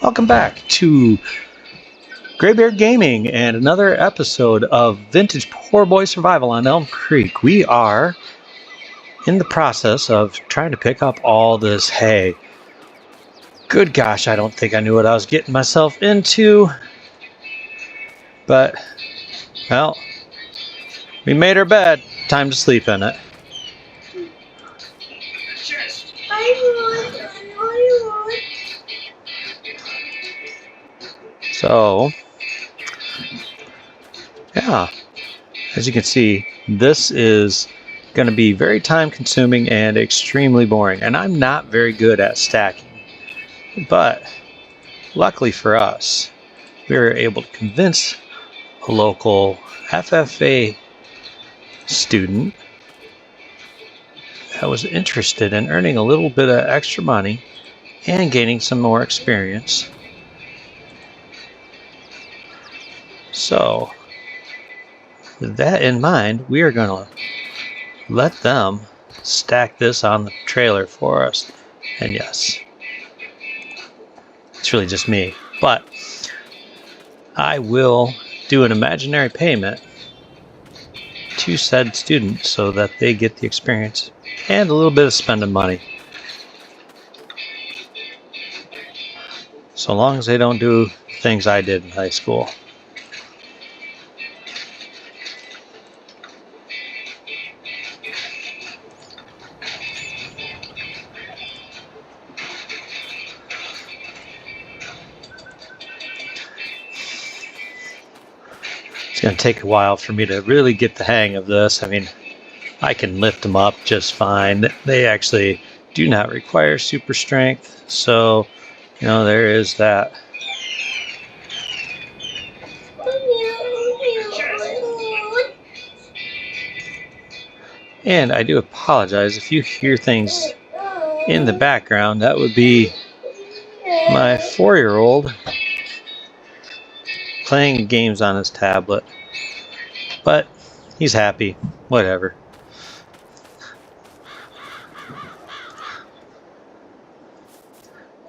Welcome back to Graybeard Gaming and another episode of Vintage Poor Boy Survival on Elm Creek. We are in the process of trying to pick up all this hay. Good gosh, I don't think I knew what I was getting myself into. But, well, we made our bed. Time to sleep in it. So, yeah, as you can see, this is going to be very time consuming and extremely boring. And I'm not very good at stacking. But, luckily for us, we were able to convince a local FFA student that was interested in earning a little bit of extra money and gaining some more experience. So, with that in mind, we are going to let them stack this on the trailer for us. And yes, it's really just me, but I will do an imaginary payment to said student so that they get the experience and a little bit of spending money. So long as they don't do things I did in high school. It's going to take a while for me to really get the hang of this. I mean, I can lift them up just fine. They actually do not require super strength. So, you know, there is that. And I do apologize if you hear things in the background. That would be my 4-year-old playing games on his tablet. But he's happy. Whatever.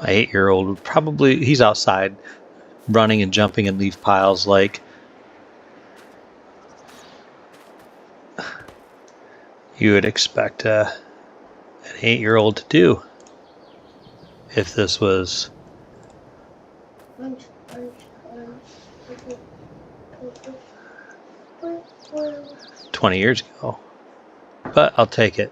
My 8-year-old would probably, he's outside running and jumping in leaf piles like you would expect an 8-year-old to do if this was 20 years ago. But I'll take it.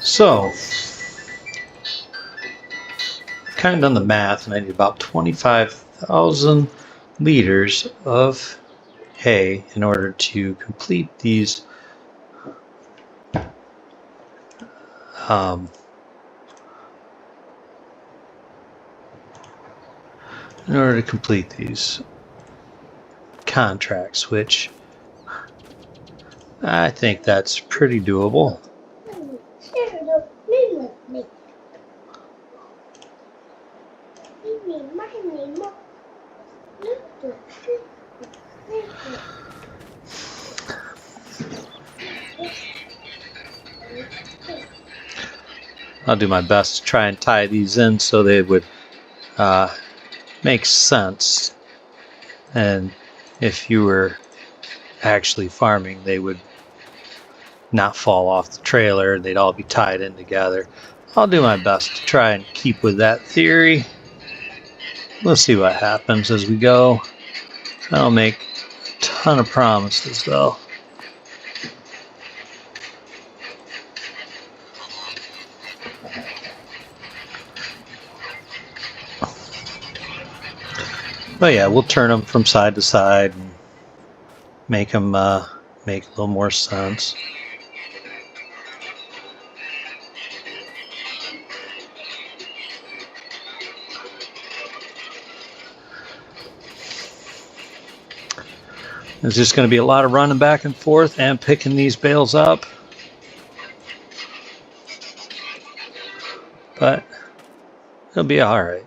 So, I've kind of done the math, and I need about 25,000 liters of hay in order to complete these contracts, which I think that's pretty doable. I'll do my best to try and tie these in so they would make sense. And if you were actually farming, they would not fall off the trailer. They'd all be tied in together. I'll do my best to try and keep with that theory. We'll see what happens as we go. I don't make a ton of promises though. But yeah, we'll turn them from side to side and make them make a little more sense. There's just going to be a lot of running back and forth and picking these bales up. But it'll be all right.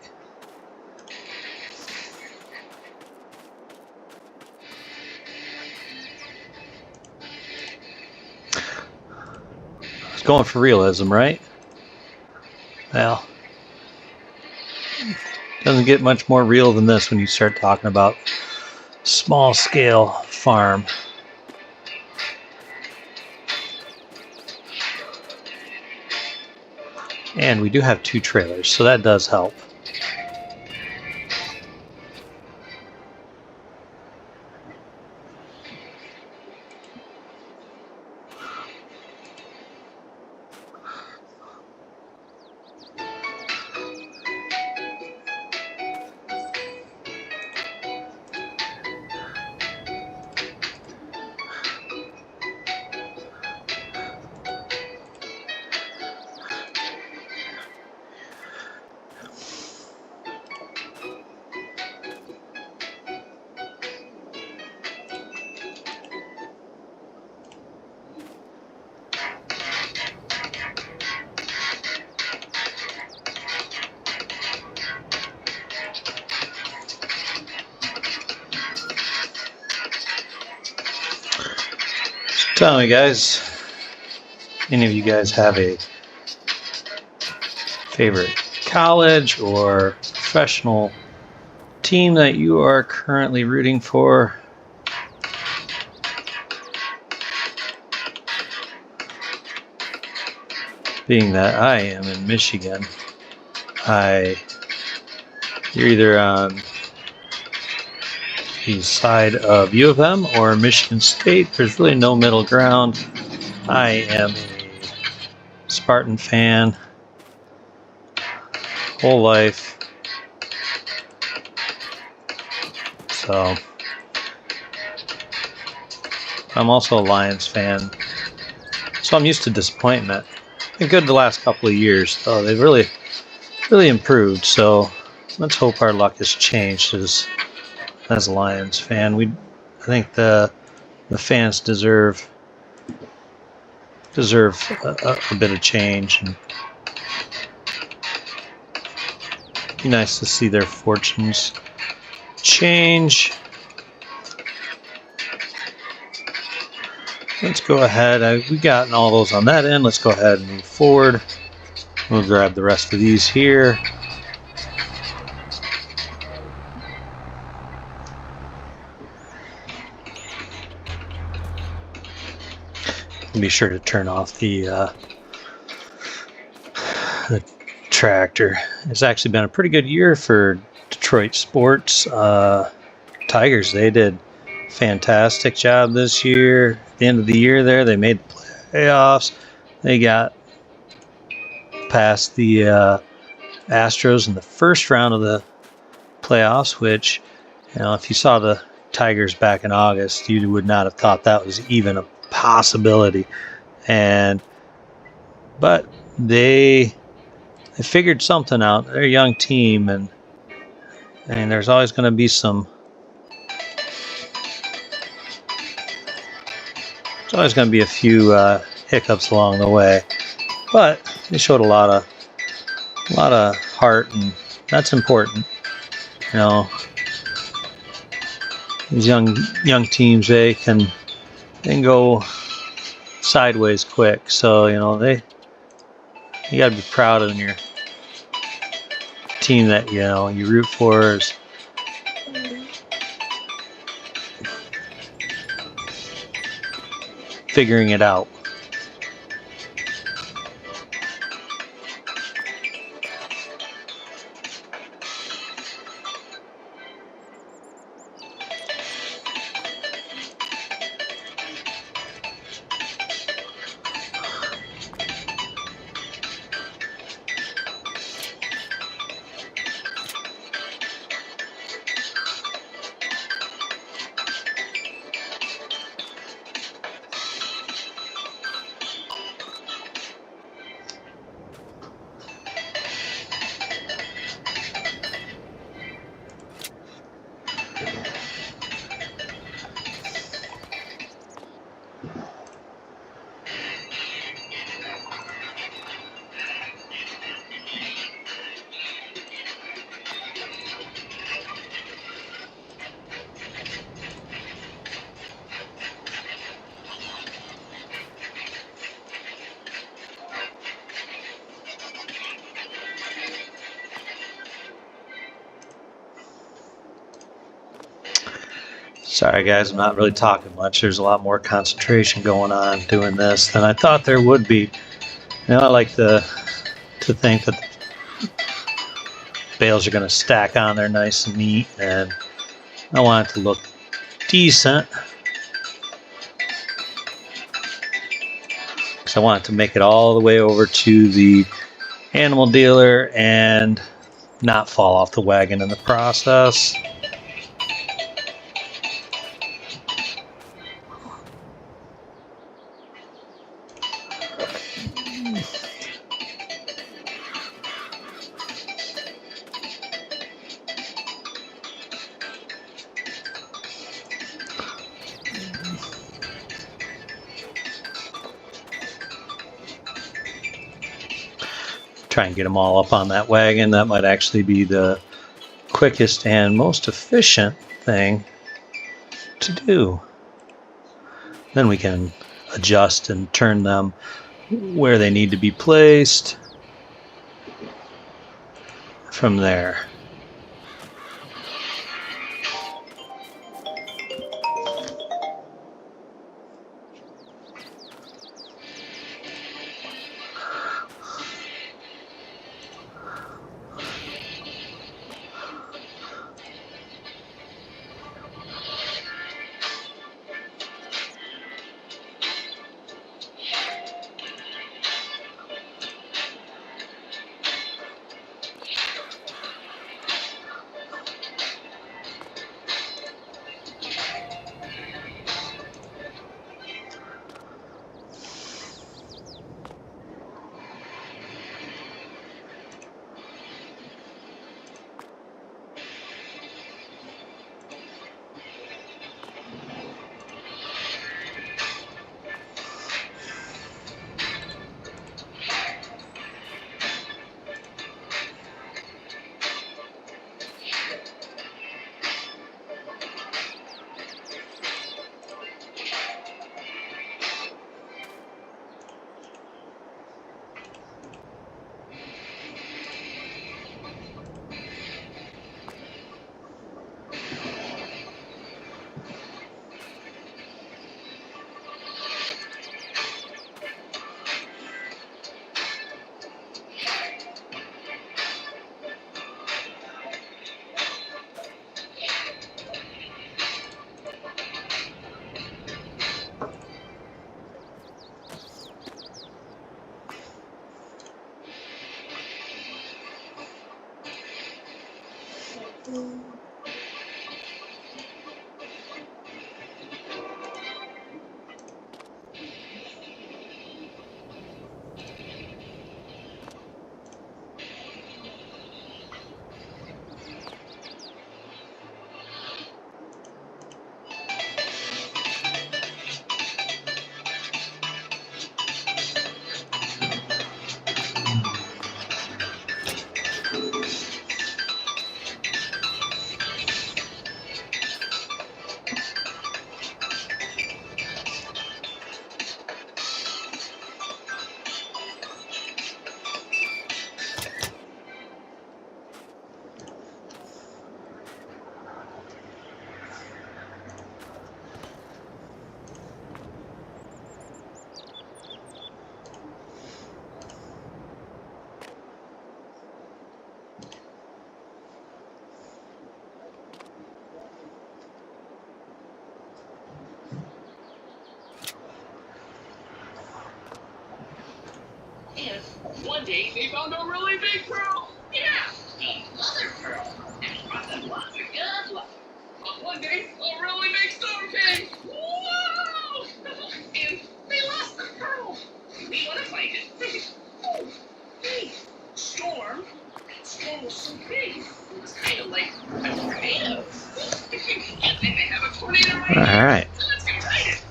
I was going for realism, right? Well, doesn't get much more real than this when you start talking about small scale farm. And we do have 2 trailers, so that does help. Tell me, guys, any of you guys have a favorite college or professional team that you are currently rooting for? Being that I am in Michigan, you're either on the side of U of M or Michigan State. There's really no middle ground. I am a Spartan fan whole life. So I'm also a Lions fan. So I'm used to disappointment. Been good the last couple of years, though. They've really improved. So let's hope our luck has changed as a Lions fan. I think the fans deserve a bit of change, and be nice to see their fortunes change. Let's go ahead. We gotten all those on that end. Let's go ahead and move forward. We'll grab the rest of these here. Be sure to turn off the tractor. It's actually been a pretty good year for Detroit sports. Tigers, they did a fantastic job this year. At the end of the year there, they made the playoffs. They got past the Astros in the first round of the playoffs, which, if you saw the Tigers back in August, you would not have thought that was even a possibility. But they figured something out. They're a young team, and there's always going to be a few hiccups along the way. but they showed a lot of heart, and that's important. You know, these young teams, they can go sideways quick. So you got to be proud of your team that you root for is figuring it out. Sorry guys, I'm not really talking much. There's a lot more concentration going on doing this than I thought there would be. I like to think that the bales are going to stack on there nice and neat, and I want it to look decent because I want it to make it all the way over to the animal dealer and not fall off the wagon in the process. Try and get them all up on that wagon. That might actually be the quickest and most efficient thing to do. Then we can adjust and turn them where they need to be placed from there. One day they found a really big pearl. Yeah, a mother pearl. That brought them lots of good luck. But one day a really big storm came. Whoa! And they lost the pearl. We want to find it. Oh, hey, storm. That storm was so big. It was kind of like a tornado. And then they have a tornado right here. All right. So let's go ride it.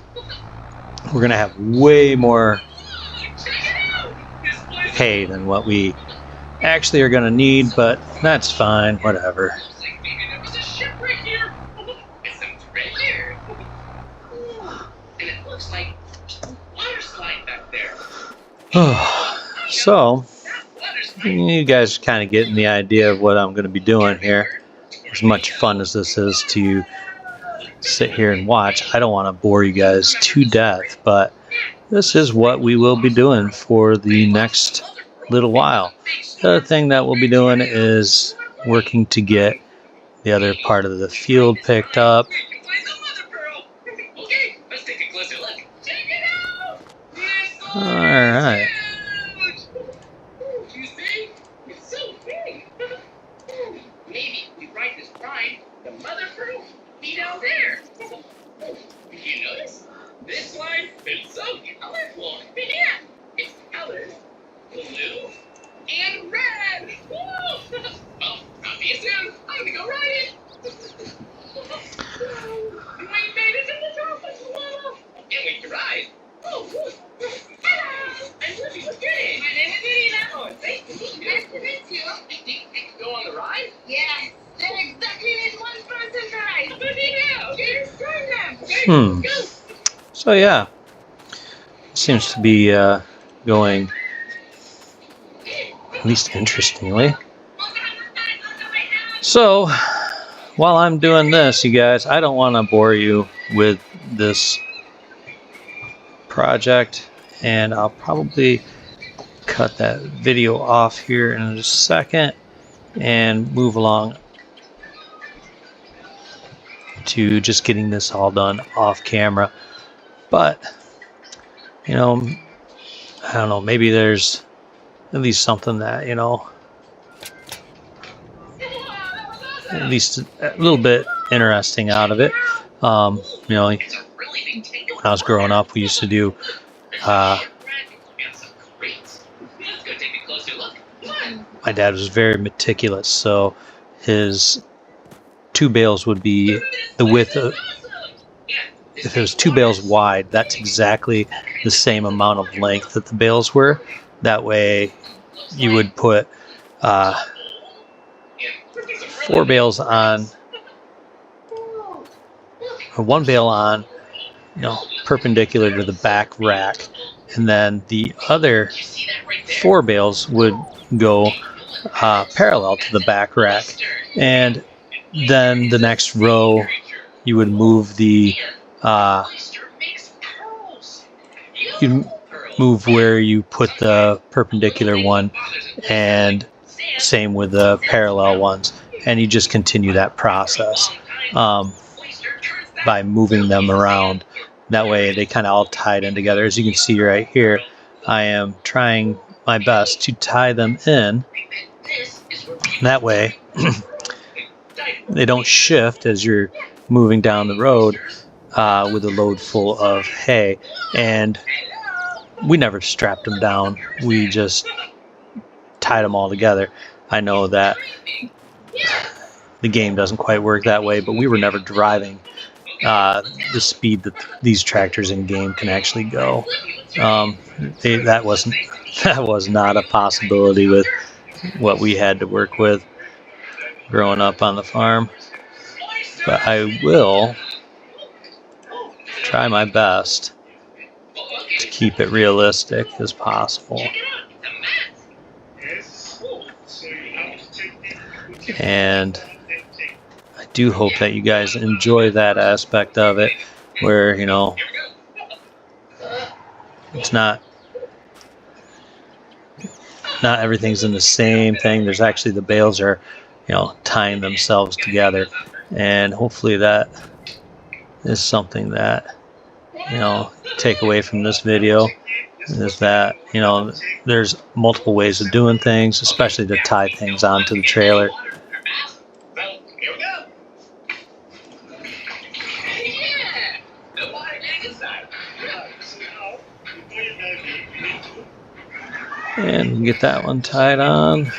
We're going to have way more Check it out. This place is hay than what we actually are going to need, but that's fine. Whatever. looks like maybe there was a ship right here. It's some right here. And it looks like a water slide back there. So, That water slide. you guys are kind of getting the idea of what I'm going to be doing here. As much fun as this is to sit here and watch, I don't want to bore you guys to death, but this is what we will be doing for the next little while. The other thing that we'll be doing is working to get the other part of the field picked up. We can find the mother pearl. Okay, let's take a closer look. Check it out. This All right. huge. You see? It's so big. Maybe if we ride this ride, the mother pearl will be down there. Did you notice? This slide is so colorful. Yeah, it's colored blue and red. Woo! Well, I'll see you soon. I'm gonna go ride it. We made it to the top of the wall. Can't wait to ride. Oh, hello. I'm Libby. What's your name? My name is Irina. Oh, nice to meet you. Nice to meet you. You think we can go on the ride? Yes, there exactly is one person to ride. Yeah, okay. Just join them. Okay, go. So yeah, seems to be going at least interestingly. So while I'm doing this, you guys, I don't want to bore you with this project, and I'll probably cut that video off here in a second and move along to just getting this all done off camera. But you know, I don't know, maybe there's at least something that, you know, at least a little bit interesting out of it. You know, when It's a really big tank. I was growing up, we used to do And some crates. Let's go take a closer look. Come on. my dad was very meticulous, so his two bales would be the width of, Yeah, if it was two bales wide, that's exactly the same amount of length that the bales were. That way you would put four bales on, or one bale on, you know, perpendicular to the back rack, and then the other four bales would go parallel to the back rack, and then the next row you would move the you move where you put the perpendicular one, and same with the parallel ones, and you just continue that process by moving them around. That way they kind of all tied in together. As you can see right here, I am trying my best to tie them in. That way they don't shift as you're moving down the road with a load full of hay. And we never strapped them down. We just tied them all together. I know that the game doesn't quite work that way, but we were never driving the speed that these tractors in game can actually go. That was not a possibility with what we had to work with growing up on the farm. But I will try my best to keep it realistic as possible. And I do hope that you guys enjoy that aspect of it, where, you know, it's not everything's in the same thing. There's actually, the bales are, you know, tying themselves together, and hopefully that is something that, you know, take away from this video. is that, you know, there's multiple ways of doing things, especially to tie things onto the trailer. And get that one tied on.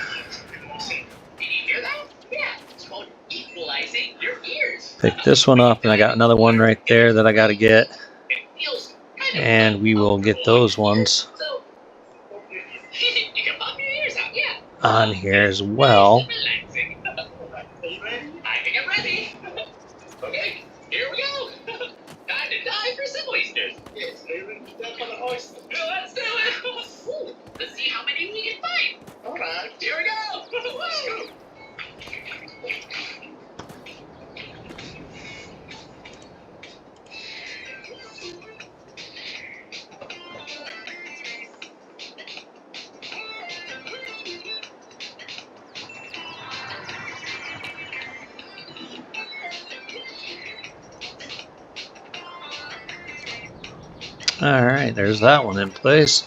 Pick this one up, and I got another one right there that I got to get. And we will get those ones on here as well. I think I'm ready. Okay, here we go. Time to dive for some oysters. Yes, step on the oyster. Let's do it. Ooh, let's see how many we can find. All right, here we go. Let's go. Alright, there's that one in place.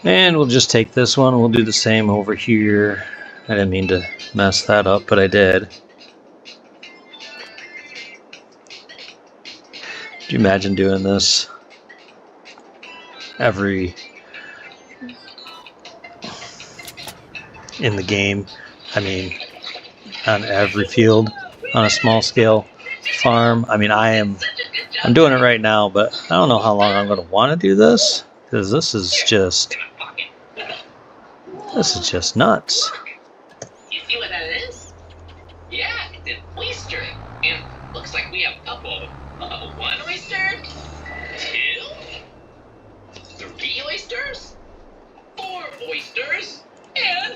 And we'll just take this one. We'll do the same over here. I didn't mean to mess that up, but I did. Could you imagine doing this in the game? I mean, on every field, on a small scale farm. I mean, I'm doing it right now, but I don't know how long I'm going to want to do this, because this is just nuts. You see what that is? Yeah, it's an oyster. And looks like we have a couple. One oyster, 2, 3 oysters, 4 oysters, and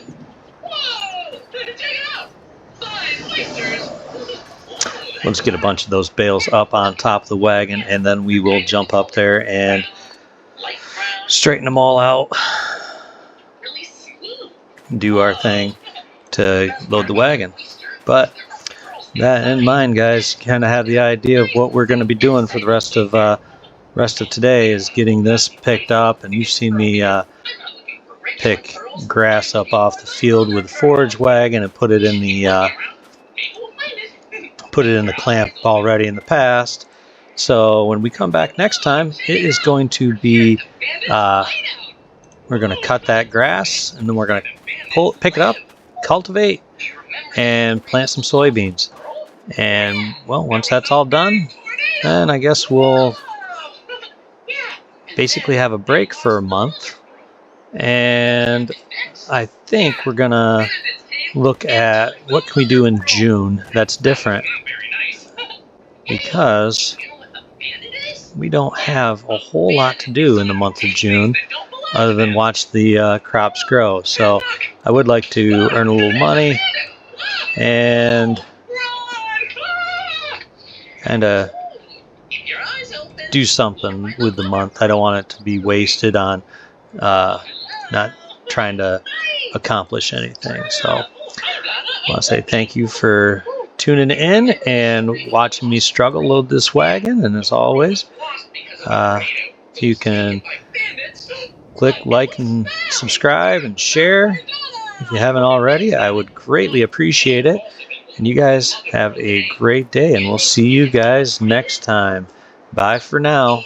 whoa! Check it out! 5 oysters! Let's get a bunch of those bales up on top of the wagon, and then we will jump up there and straighten them all out, do our thing to load the wagon. But that in mind, guys, kind of have the idea of what we're going to be doing for the rest of today is getting this picked up. And you've seen me pick grass up off the field with a forage wagon and put it in the clamp already in the past. So when we come back next time, it is going to be we're going to cut that grass, and then we're going to pick it up, cultivate, and plant some soybeans. And well, once that's all done, then I guess we'll basically have a break for a month. And I think we're going to look at what can we do in June that's different, because we don't have a whole lot to do in the month of June other than watch the crops grow. So I would like to earn a little money and kind of do something with the month. I don't want it to be wasted on not trying to accomplish anything. So I want to say thank you for tuning in and watching me struggle load this wagon. And as always, if you can click like and subscribe and share if you haven't already, I would greatly appreciate it. And you guys have a great day, and we'll see you guys next time. Bye for now.